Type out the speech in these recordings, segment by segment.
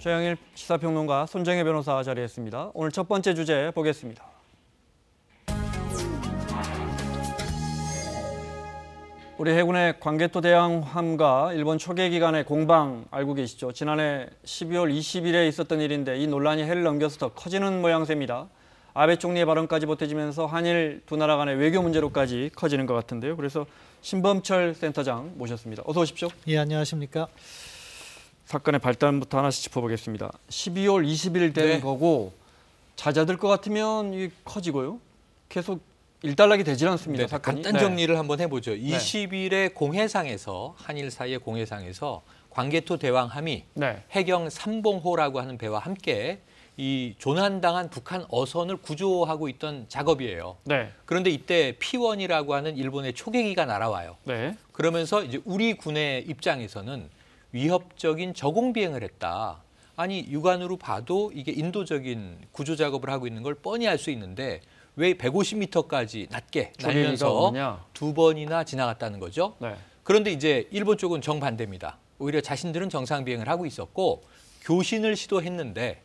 최영일 시사평론가, 손정혜 변호사 자리했습니다. 오늘 첫 번째 주제 보겠습니다. 우리 해군의 광개토 대왕함과 일본 초계기 간의 공방 알고 계시죠? 지난해 12월 20일에 있었던 일인데 이 논란이 해를 넘겨서 더 커지는 모양새입니다. 아베 총리의 발언까지 보태지면서 한일 두 나라 간의 외교 문제로까지 커지는 것 같은데요. 그래서 신범철 센터장 모셨습니다. 어서 오십시오. 예, 안녕하십니까. 사건의 발단부터 하나씩 짚어보겠습니다. 12월 20일 된 거고 잦아들 것 같으면 이게 커지고요. 계속 일단락이 되질 않습니다. 사건이. 간단 정리를 한번 해보죠. 20일에 공해상에서 한일 사이의 공해상에서 광개토 대왕함이 해경 삼봉호라고 하는 배와 함께 이 조난당한 북한 어선을 구조하고 있던 작업이에요. 그런데 이때 P1이라고 하는 일본의 초계기가 날아와요. 그러면서 이제 우리 군의 입장에서는 위협적인 저공 비행을 했다. 아니 육안으로 봐도 이게 인도적인 구조 작업을 하고 있는 걸 뻔히 알 수 있는데 왜 150m까지 낮게 날면서 두 번이나 지나갔다는 거죠. 그런데 이제 일본 쪽은 정반대입니다. 오히려 자신들은 정상 비행을 하고 있었고 교신을 시도했는데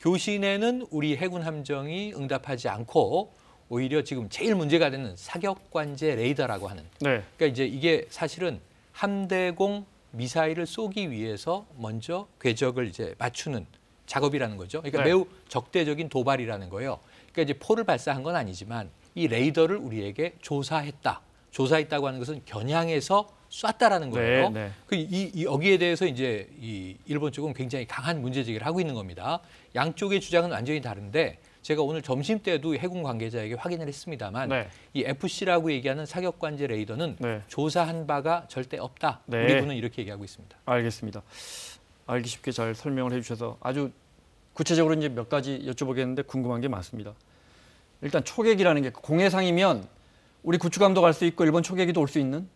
교신에는 우리 해군 함정이 응답하지 않고 오히려 지금 제일 문제가 되는 사격관제 레이더라고 하는. 그러니까 이제 이게 사실은 함대공 미사일을 쏘기 위해서 먼저 궤적을 이제 맞추는 작업이라는 거죠. 그러니까 매우 적대적인 도발이라는 거예요. 그러니까 이제 포를 발사한 건 아니지만 이 레이더를 우리에게 조사했다. 조사했다고 하는 것은 겨냥해서 쐈다라는 거예요. 여기에 대해서 이제 이 일본 쪽은 굉장히 강한 문제 제기를 하고 있는 겁니다. 양쪽의 주장은 완전히 다른데 제가 오늘 점심 때도 해군 관계자에게 확인을 했습니다만 이 FC라고 얘기하는 사격관제 레이더는 조사한 바가 절대 없다. 우리 군은 이렇게 얘기하고 있습니다. 알겠습니다. 알기 쉽게 잘 설명을 해주셔서 아주 구체적으로 이제 몇 가지 여쭤보겠는데 궁금한 게 많습니다. 일단 초계기라는 게 공해상이면 우리 구축함도 갈 수 있고 일본 초계기도 올 수 있는?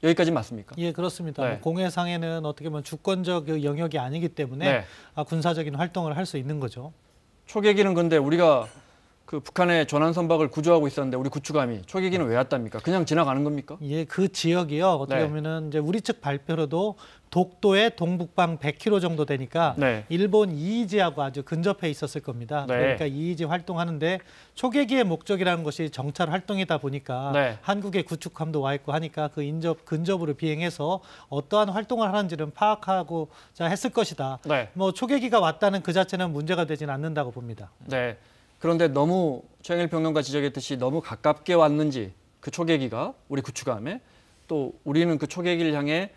여기까지 맞습니까? 예, 그렇습니다. 공해상에는 어떻게 보면 주권적 영역이 아니기 때문에 군사적인 활동을 할 수 있는 거죠. 초계기는 근데 우리가 그 북한의 조난 선박을 구조하고 있었는데 우리 구축함이 초계기는 왜 왔답니까? 그냥 지나가는 겁니까? 예, 그 지역이요. 어떻게 보면은 이제 우리 측 발표로도 독도의 동북방 100km 정도 되니까 일본 EEZ하고 아주 근접해 있었을 겁니다. 그러니까 EEZ 활동하는데 초계기의 목적이라는 것이 정찰 활동이다 보니까 한국의 구축함도 와 있고 하니까 그 근접으로 비행해서 어떠한 활동을 하는지는 파악하고자 했을 것이다. 뭐 초계기가 왔다는 그 자체는 문제가 되지는 않는다고 봅니다. 그런데 너무 최영일 평론가 지적했듯이 너무 가깝게 왔는지 그 초계기가 우리 구축함에 또 우리는 그 초계기를 향해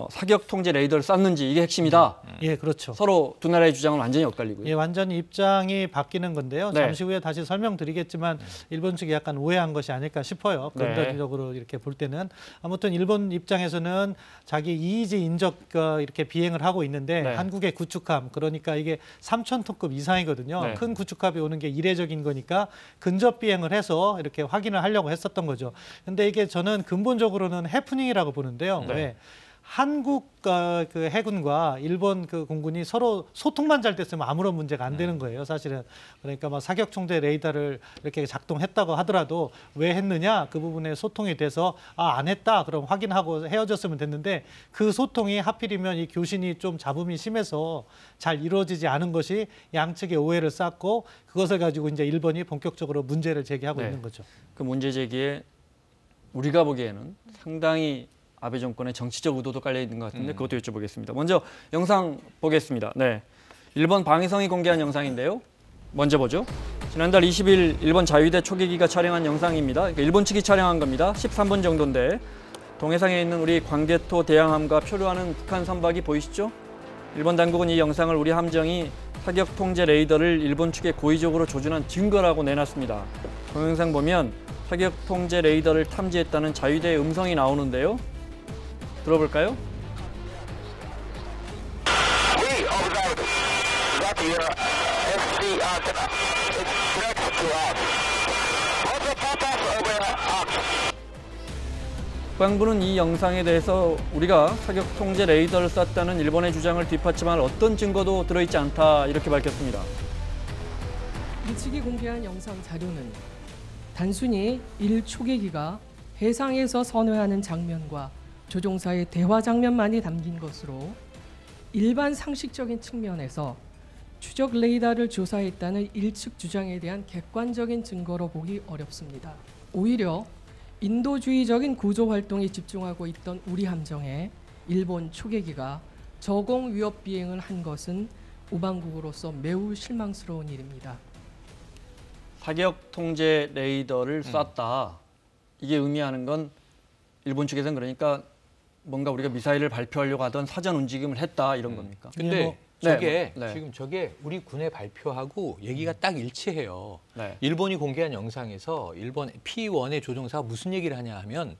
사격 통제 레이더를 쐈는지 이게 핵심이다. 예, 그렇죠. 서로 두 나라의 주장은 완전히 엇갈리고요. 예, 완전히 입장이 바뀌는 건데요. 잠시 후에 다시 설명드리겠지만 일본 측이 약간 오해한 것이 아닐까 싶어요. 근본적으로 이렇게 볼 때는 아무튼 일본 입장에서는 자기 EEZ 인적 이렇게 비행을 하고 있는데 한국의 구축함 그러니까 이게 3,000톤급 이상이거든요. 큰 구축함이 오는 게 이례적인 거니까 근접 비행을 해서 이렇게 확인을 하려고 했었던 거죠. 근데 이게 저는 근본적으로는 해프닝이라고 보는데요. 왜? 한국 그 해군과 일본 그 공군이 서로 소통만 잘 됐으면 아무런 문제가 안 되는 거예요, 사실은. 그러니까 막 사격 총대 레이더를 이렇게 작동했다고 하더라도 왜 했느냐 그 부분에 소통이 돼서 안 했다 그럼 확인하고 헤어졌으면 됐는데 그 소통이 하필이면 이 교신이 좀 잡음이 심해서 잘 이루어지지 않은 것이 양측의 오해를 쌓고 그것을 가지고 이제 일본이 본격적으로 문제를 제기하고 있는 거죠. 그 문제 제기에 우리가 보기에는 상당히 아베 정권의 정치적 의도도 깔려 있는 것 같은데 그것도 여쭤보겠습니다. 먼저 영상 보겠습니다. 일본 방위성이 공개한 영상인데요. 먼저 보죠. 지난달 20일 일본 자위대 초계기가 촬영한 영상입니다. 그러니까 일본 측이 촬영한 겁니다. 13분 정도인데 동해상에 있는 우리 광개토 대왕함과 표류하는 북한 선박이 보이시죠? 일본 당국은 이 영상을 우리 함정이 사격 통제 레이더를 일본 측에 고의적으로 조준한 증거라고 내놨습니다. 동영상 보면 사격 통제 레이더를 탐지했다는 자위대의 음성이 나오는데요. 들어볼까요? 국방부는 이 영상에 대해서 우리가 사격 통제 레이더를 쐈다는 일본의 주장을 뒷받침할 어떤 증거도 들어있지 않다 이렇게 밝혔습니다. 이 측이 공개한 영상 자료는 단순히 초계기가 해상에서 선회하는 장면과 조종사의 대화 장면만이 담긴 것으로 일반 상식적인 측면에서 추적 레이더를 조사했다는 일측 주장에 대한 객관적인 증거로 보기 어렵습니다. 오히려 인도주의적인 구조 활동에 집중하고 있던 우리 함정에 일본 초계기가 저공 위협 비행을 한 것은 우방국으로서 매우 실망스러운 일입니다. 사격 통제 레이더를 쐈다. 이게 의미하는 건 일본 측에서는 그러니까 뭔가 우리가 미사일을 발표하려고 하던 사전 움직임을 했다 이런 겁니까? 근데 네, 지금 저게 우리 군의 발표하고 얘기가 딱 일치해요. 네. 일본이 공개한 영상에서 일본 P1의 조종사가 무슨 얘기를 하냐 하면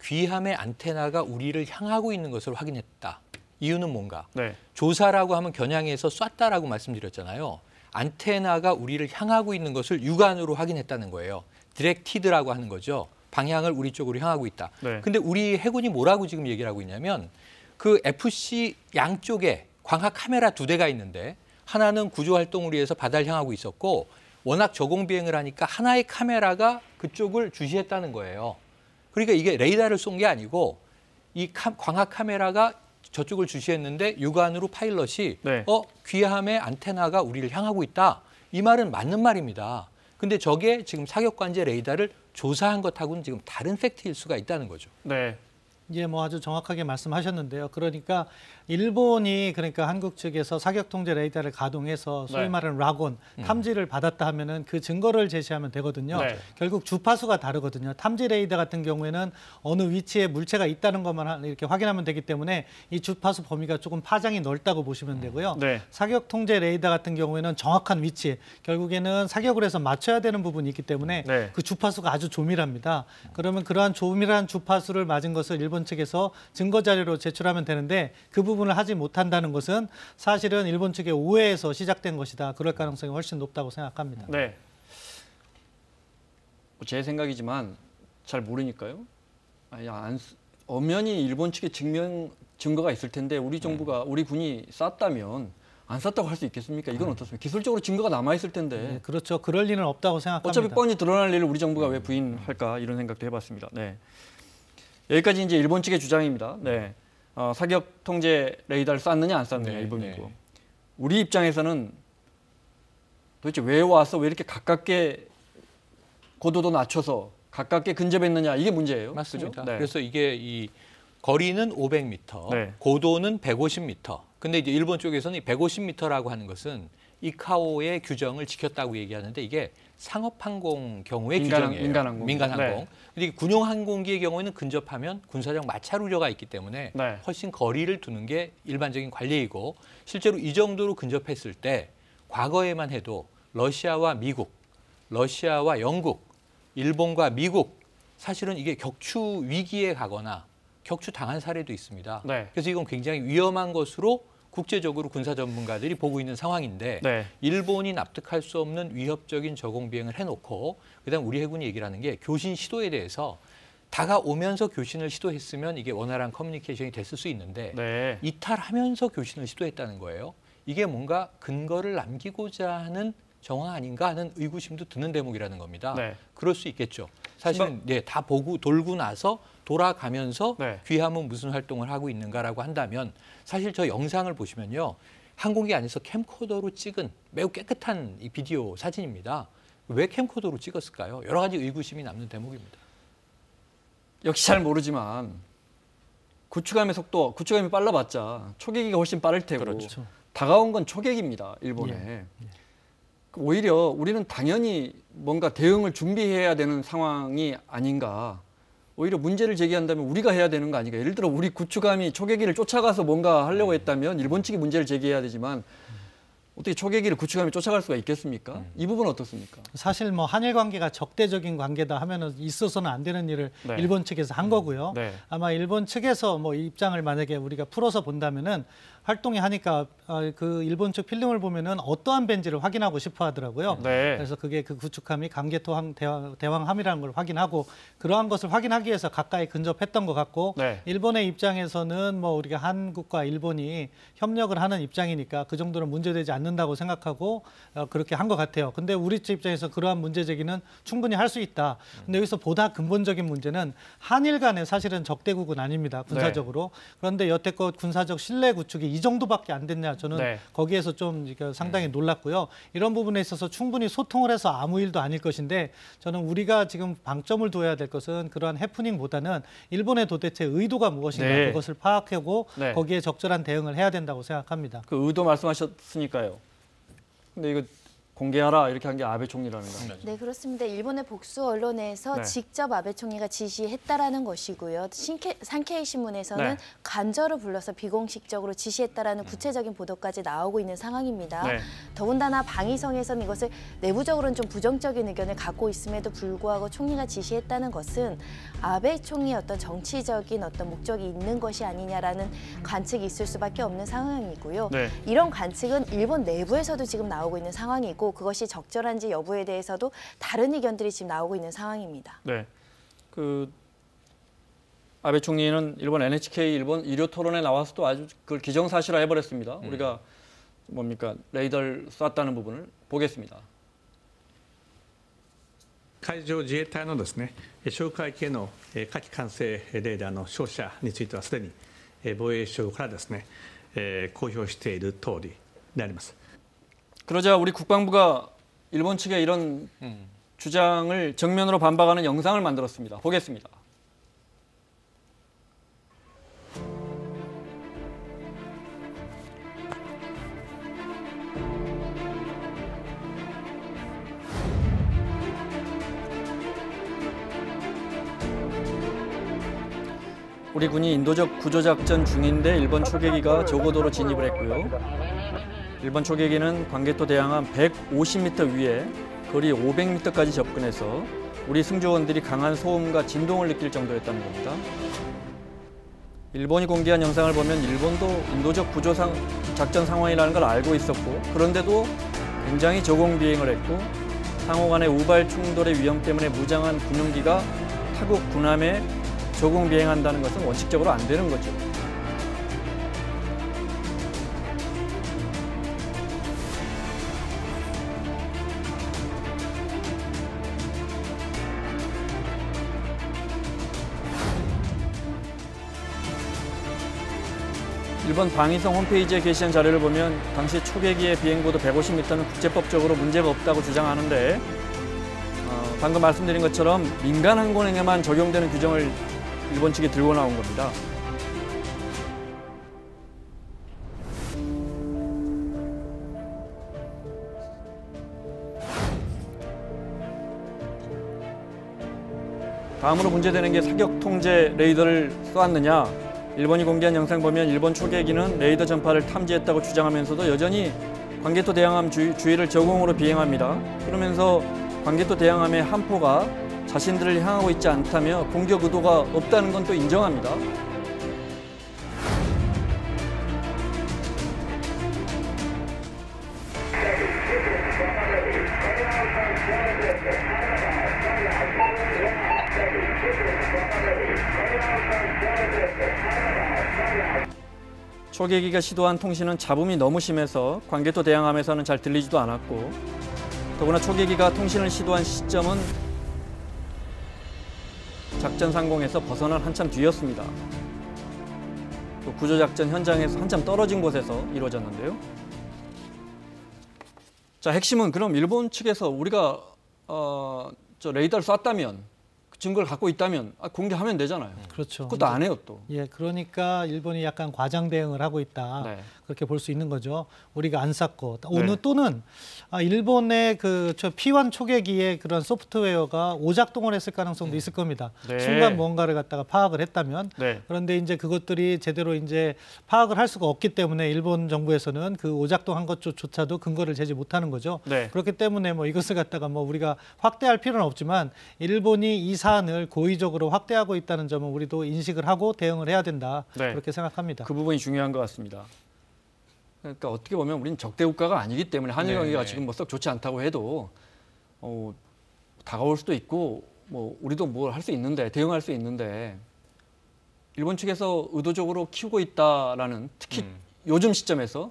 귀함의 안테나가 우리를 향하고 있는 것을 확인했다. 이유는 뭔가? 네. 조사라고 하면 겨냥해서 쐈다라고 말씀드렸잖아요. 안테나가 우리를 향하고 있는 것을 육안으로 확인했다는 거예요. 디렉티드라고 하는 거죠. 방향을 우리 쪽으로 향하고 있다. 네. 근데 우리 해군이 뭐라고 지금 얘기를 하고 있냐면 그 FC 양쪽에 광학 카메라 2대가 있는데 하나는 구조 활동을 위해서 바다를 향하고 있었고 워낙 저공 비행을 하니까 하나의 카메라가 그쪽을 주시했다는 거예요. 그러니까 이게 레이더를 쏜 게 아니고 이 광학 카메라가 저쪽을 주시했는데 육안으로 파일럿이 네. 귀함의 안테나가 우리를 향하고 있다. 이 말은 맞는 말입니다. 근데 저게 지금 사격관제 레이더를 조사한 것하고는 지금 다른 팩트일 수가 있다는 거죠. 네. 예, 뭐 아주 정확하게 말씀하셨는데요. 그러니까 일본이 그러니까 한국 측에서 사격 통제 레이더를 가동해서 소위 네. 말하는 라곤 탐지를 받았다 하면은 그 증거를 제시하면 되거든요. 네. 결국 주파수가 다르거든요. 탐지 레이더 같은 경우에는 어느 위치에 물체가 있다는 것만 이렇게 확인하면 되기 때문에 이 주파수 범위가 조금 파장이 넓다고 보시면 되고요. 네. 사격 통제 레이더 같은 경우에는 정확한 위치, 결국에는 사격을 해서 맞춰야 되는 부분이 있기 때문에 네. 그 주파수가 아주 조밀합니다. 그러면 그러한 조밀한 주파수를 맞은 것을 일본 측에서 증거 자료로 제출하면 되는데 그 부분을 하지 못한다는 것은 사실은 일본 측의 오해에서 시작된 것이다. 그럴 가능성이 훨씬 높다고 생각합니다. 네. 제 생각이지만 잘 모르니까요. 아니, 엄연히 일본 측에 증거가 있을 텐데 우리 정부가 우리 군이 쐈다면 안 쐈다고 할 수 있겠습니까? 이건 어떻습니까? 기술적으로 증거가 남아 있을 텐데. 네, 그렇죠. 그럴 리는 없다고 생각합니다. 어차피 뻔히 드러날 일을 우리 정부가 왜 부인할까 이런 생각도 해봤습니다. 네. 여기까지 이제 일본 측의 주장입니다. 네. 사격 통제 레이더를 쐈느냐 안 쐈느냐 이 부분이고 우리 입장에서는 도대체 왜 왔어? 왜 이렇게 가깝게 고도도 낮춰서 가깝게 근접했느냐 이게 문제예요. 맞습니다. 그죠? 네. 그래서 이게 이 거리는 500m, 네. 고도는 150m. 근데 이제 일본 쪽에서는 이 150m라고 하는 것은 이카오의 규정을 지켰다고 얘기하는데 이게 상업항공 경우의 규정이에요. 민간항공. 네. 근데 군용항공기의 경우에는 근접하면 군사적 마찰 우려가 있기 때문에 네. 훨씬 거리를 두는 게 일반적인 관례이고 실제로 이 정도로 근접했을 때 과거에만 해도 러시아와 미국, 러시아와 영국, 일본과 미국 사실은 이게 격추 위기에 가거나 격추 당한 사례도 있습니다. 네. 그래서 이건 굉장히 위험한 것으로 국제적으로 군사 전문가들이 보고 있는 상황인데 네. 일본이 납득할 수 없는 위협적인 저공 비행을 해놓고 그다음 우리 해군이 얘기를 하는 게 교신 시도에 대해서 다가오면서 교신을 시도했으면 이게 원활한 커뮤니케이션이 됐을 수 있는데 네. 이탈하면서 교신을 시도했다는 거예요. 이게 뭔가 근거를 남기고자 하는 정황 아닌가 하는 의구심도 드는 대목이라는 겁니다. 네. 그럴 수 있겠죠. 사실은 다 보고 돌고 나서 돌아가면서 네. 귀함은 무슨 활동을 하고 있는가라고 한다면 사실 저 영상을 보시면요. 항공기 안에서 캠코더로 찍은 매우 깨끗한 이 비디오 사진입니다. 왜 캠코더로 찍었을까요? 여러 가지 의구심이 남는 대목입니다. 역시 잘 모르지만 구축함의 속도, 구축함이 빨라봤자 초계기가 훨씬 빠를 테고 그렇죠. 다가온 건 초계기입니다. 일본에. 오히려 우리는 당연히 뭔가 대응을 준비해야 되는 상황이 아닌가. 오히려 문제를 제기한다면 우리가 해야 되는 거 아닌가. 예를 들어 우리 구축함이 초계기를 쫓아가서 뭔가 하려고 했다면 일본 측이 문제를 제기해야 되지만 어떻게 초계기를 구축함이 쫓아갈 수가 있겠습니까? 이 부분은 어떻습니까? 사실 뭐 한일 관계가 적대적인 관계다 하면은 있어서는 안 되는 일을 네. 일본 측에서 한 거고요. 네. 아마 일본 측에서 뭐 입장을 만약에 우리가 풀어서 본다면은 활동이 하니까 그 일본 측 필름을 보면은 어떠한 벤지를 확인하고 싶어 하더라고요. 네. 그래서 그게 그 구축함이 강개토 대왕함이라는 걸 확인하고 그러한 것을 확인하기 위해서 가까이 근접했던 것 같고 네. 일본의 입장에서는 뭐 우리가 한국과 일본이 협력을 하는 입장이니까 그 정도는 문제되지 않는다고 생각하고 그렇게 한 것 같아요. 근데 우리 측 입장에서 그러한 문제 제기는 충분히 할 수 있다. 근데 여기서 보다 근본적인 문제는 한일 간의 사실은 적대국은 아닙니다. 군사적으로. 그런데 여태껏 군사적 신뢰 구축이 이 정도밖에 안 됐냐. 저는 네. 거기에서 좀 상당히 놀랐고요. 이런 부분에 있어서 충분히 소통을 해서 아무 일도 아닐 것인데 저는 우리가 지금 방점을 둬야 될 것은 그러한 해프닝보다는 일본의 도대체 의도가 무엇인가 네. 그것을 파악하고 네. 거기에 적절한 대응을 해야 된다고 생각합니다. 그 의도 말씀하셨으니까요. 근데 이거 공개하라 이렇게 한 게 아베 총리라는 거. 네, 그렇습니다. 일본의 복수 언론에서 네. 직접 아베 총리가 지시했다라는 것이고요. 산케이 신문에서는 네. 간저로 불러서 비공식적으로 지시했다라는 구체적인 보도까지 나오고 있는 상황입니다. 네. 더군다나 방위성에서는 이것을 내부적으로는 좀 부정적인 의견을 갖고 있음에도 불구하고 총리가 지시했다는 것은 아베 총리의 어떤 정치적인 어떤 목적이 있는 것이 아니냐라는 관측이 있을 수밖에 없는 상황이고요. 네. 이런 관측은 일본 내부에서도 지금 나오고 있는 상황이고 그것이 적절한지 여부에 대해서도 다른 의견들이 지금 나오고 있는 상황입니다. 네. 그 아베 총리는 일본 NHK 일본 일요 토론에 나와서도 아주 그걸 기정사실화 해버렸습니다. 우리가 뭡니까 레이더를 쐈다는 부분을 보겠습니다. 海上自衛隊のですね、哨戒機の火器管制レーダーの照射についてはすでに防衛省からですね、公表している通りであります。 그러자 우리 국방부가 일본 측의 이런 주장을 정면으로 반박하는 영상을 만들었습니다. 보겠습니다. 우리 군이 인도적 구조작전 중인데 일본 초계기가 저고도로 진입을 했고요. 일본 초계기는 광개토 대항함 150m 위에 거리 500m까지 접근해서 우리 승조원들이 강한 소음과 진동을 느낄 정도였다는 겁니다. 일본이 공개한 영상을 보면 일본도 인도적 구조작전 상황이라는 걸 알고 있었고 그런데도 굉장히 저공 비행을 했고 상호 간의 우발 충돌의 위험 때문에 무장한 군용기가 타국 군함에 저공 비행한다는 것은 원칙적으로 안 되는 거죠. 일본 방위성 홈페이지에 게시한 자료를 보면 당시 초계기의 비행고도 150m는 국제법적으로 문제가 없다고 주장하는데 방금 말씀드린 것처럼 민간 항공에만 적용되는 규정을 일본 측이 들고 나온 겁니다. 다음으로 문제되는 게 사격 통제 레이더를 쏘았느냐. 일본이 공개한 영상 보면 일본 초계기는 레이더 전파를 탐지했다고 주장하면서도 여전히 광개토 대항함 주위를 저공으로 비행합니다. 그러면서 광개토 대항함의 한 포가 자신들을 향하고 있지 않다며 공격 의도가 없다는 건 또 인정합니다. 초계기가 시도한 통신은 잡음이 너무 심해서 광개토 대항함에서는 잘 들리지도 않았고 더구나 초계기가 통신을 시도한 시점은 작전 상공에서 벗어난 한참 뒤였습니다. 또 구조작전 현장에서 한참 떨어진 곳에서 이루어졌는데요. 자, 핵심은 그럼 일본 측에서 우리가 저 레이더를 쐈다면 그 증거를 갖고 있다면 공개하면 되잖아요. 그렇죠. 그것도 안 해요 또. 예, 그러니까 일본이 약간 과장 대응을 하고 있다. 네. 그렇게 볼 수 있는 거죠. 우리가 안 쐈고 네. 또는 일본의 그 P1 초계기의 그런 소프트웨어가 오작동을 했을 가능성도 있을 겁니다. 네. 순간 뭔가를 갖다가 파악을 했다면 네. 그런데 이제 그것들이 제대로 이제 파악을 할 수가 없기 때문에 일본 정부에서는 그 오작동한 것조차도 근거를 제지 못하는 거죠. 네. 그렇기 때문에 뭐 이것을 갖다가 뭐 우리가 확대할 필요는 없지만 일본이 이 사안을 고의적으로 확대하고 있다는 점은 우리도 인식을 하고 대응을 해야 된다. 네. 그렇게 생각합니다. 그 부분이 중요한 것 같습니다. 그러니까 어떻게 보면 우리는 적대 국가가 아니기 때문에 한일 관계가 지금 뭐 썩 좋지 않다고 해도 다가올 수도 있고 뭐 우리도 뭘 할 수 있는데 대응할 수 있는데 일본 측에서 의도적으로 키우고 있다라는 특히 요즘 시점에서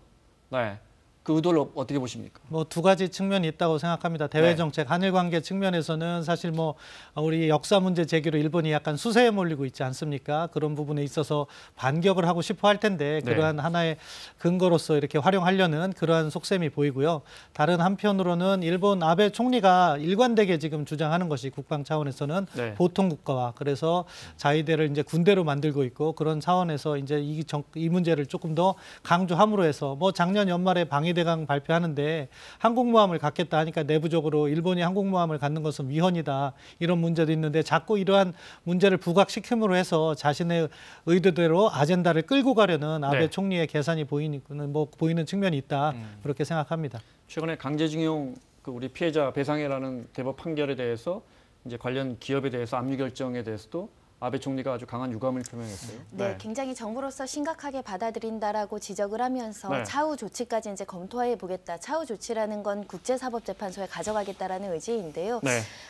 그 의도를 어떻게 보십니까? 뭐 두 가지 측면이 있다고 생각합니다. 대외 정책, 한일 관계 측면에서는 사실 뭐 우리 역사 문제 제기로 일본이 약간 수세에 몰리고 있지 않습니까? 그런 부분에 있어서 반격을 하고 싶어 할 텐데 그러한 하나의 근거로서 이렇게 활용하려는 그러한 속셈이 보이고요. 다른 한편으로는 일본 아베 총리가 일관되게 지금 주장하는 것이 국방 차원에서는 보통 국가화, 그래서 자위대를 이제 군대로 만들고 있고 그런 차원에서 이제 이 문제를 조금 더 강조함으로 해서 뭐 작년 연말에 방위대강 발표하는데 항공모함을 갖겠다 하니까 내부적으로 일본이 항공모함을 갖는 것은 위헌이다 이런 문제도 있는데 자꾸 이러한 문제를 부각시킴으로 해서 자신의 의도대로 아젠다를 끌고 가려는 아베 총리의 계산이 보이는 측면이 있다 그렇게 생각합니다. 최근에 강제징용 우리 피해자 배상해라는 대법 판결에 대해서 이제 관련 기업에 대해서 압류 결정에 대해서도 아베 총리가 아주 강한 유감을 표명했어요. 네, 굉장히 정부로서 심각하게 받아들인다라고 지적을 하면서 차후 조치까지 이제 검토해 보겠다. 차후 조치라는 건 국제사법재판소에 가져가겠다라는 의지인데요.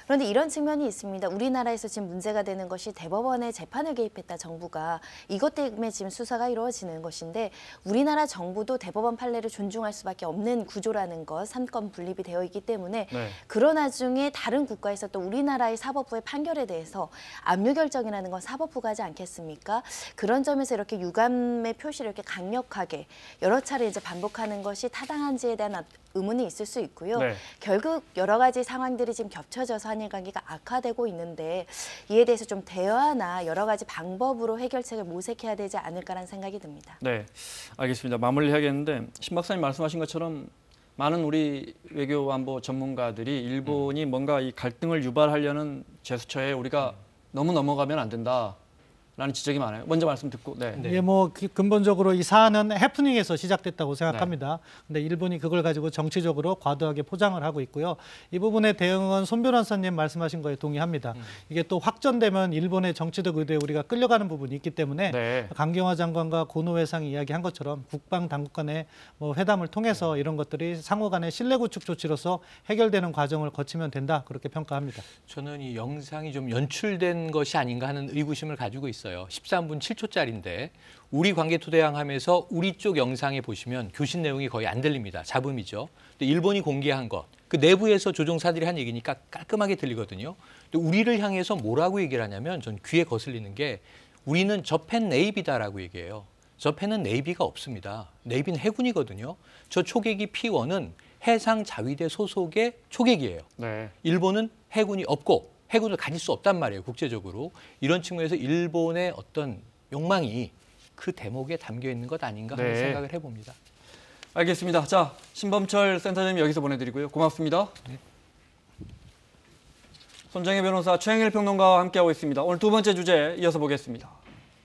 그런데 이런 측면이 있습니다. 우리나라에서 지금 문제가 되는 것이 대법원에 재판을 개입했다 정부가. 이것 때문에 지금 수사가 이루어지는 것인데 우리나라 정부도 대법원 판례를 존중할 수밖에 없는 구조라는 것, 삼권 분립이 되어 있기 때문에 그런 와중에 다른 국가에서 또 우리나라의 사법부의 판결에 대해서 압류 결정이나 건 사법부가 하지 않겠습니까? 그런 점에서 이렇게 유감의 표시를 이렇게 강력하게 여러 차례 이제 반복하는 것이 타당한지에 대한 의문이 있을 수 있고요. 결국 여러 가지 상황들이 지금 겹쳐져서 한일 관계가 악화되고 있는데 이에 대해서 좀 대화나 여러 가지 방법으로 해결책을 모색해야 되지 않을까라는 생각이 듭니다. 네, 알겠습니다. 마무리해야겠는데 신 박사님 말씀하신 것처럼 많은 우리 외교 안보 전문가들이 일본이 뭔가 이 갈등을 유발하려는 제스처에 우리가 너무 넘어가면 안 된다라는 지적이 많아요. 먼저 말씀 듣고. 뭐 근본적으로 이 사안은 해프닝에서 시작됐다고 생각합니다. 근데 일본이 그걸 가지고 정치적으로 과도하게 포장을 하고 있고요. 이 부분의 대응은 손 변호사님 말씀하신 거에 동의합니다. 이게 또 확전되면 일본의 정치적 의도에 우리가 끌려가는 부분이 있기 때문에 강경화 장관과 고노 회상이 이야기한 것처럼 국방 당국 간의 뭐 회담을 통해서 이런 것들이 상호 간의 신뢰 구축 조치로서 해결되는 과정을 거치면 된다 그렇게 평가합니다. 저는 이 영상이 좀 연출된 것이 아닌가 하는 의구심을 가지고 있어요. 13분 7초짜리인데 우리 관계토대항하면서 우리 쪽 영상에 보시면 교신 내용이 거의 안 들립니다. 잡음이죠. 근데 일본이 공개한 것, 그 내부에서 조종사들이 한 얘기니까 깔끔하게 들리거든요. 근데 우리를 향해서 뭐라고 얘기를 하냐면 전 귀에 거슬리는 게 우리는 저펜 네이비다라고 얘기해요. 저펜은 네이비가 없습니다. 네이비는 해군이거든요. 저 초계기 P1은 해상 자위대 소속의 초계기예요. 일본은 해군이 없고 해군을 가질 수 없단 말이에요, 국제적으로. 이런 측면에서 일본의 어떤 욕망이 그 대목에 담겨 있는 것 아닌가 하는 생각을 해봅니다. 알겠습니다. 자, 신범철 센터장님 여기서 보내드리고요. 고맙습니다. 손정혜 변호사, 최영일 평론가와 함께하고 있습니다. 오늘 두 번째 주제 이어서 보겠습니다.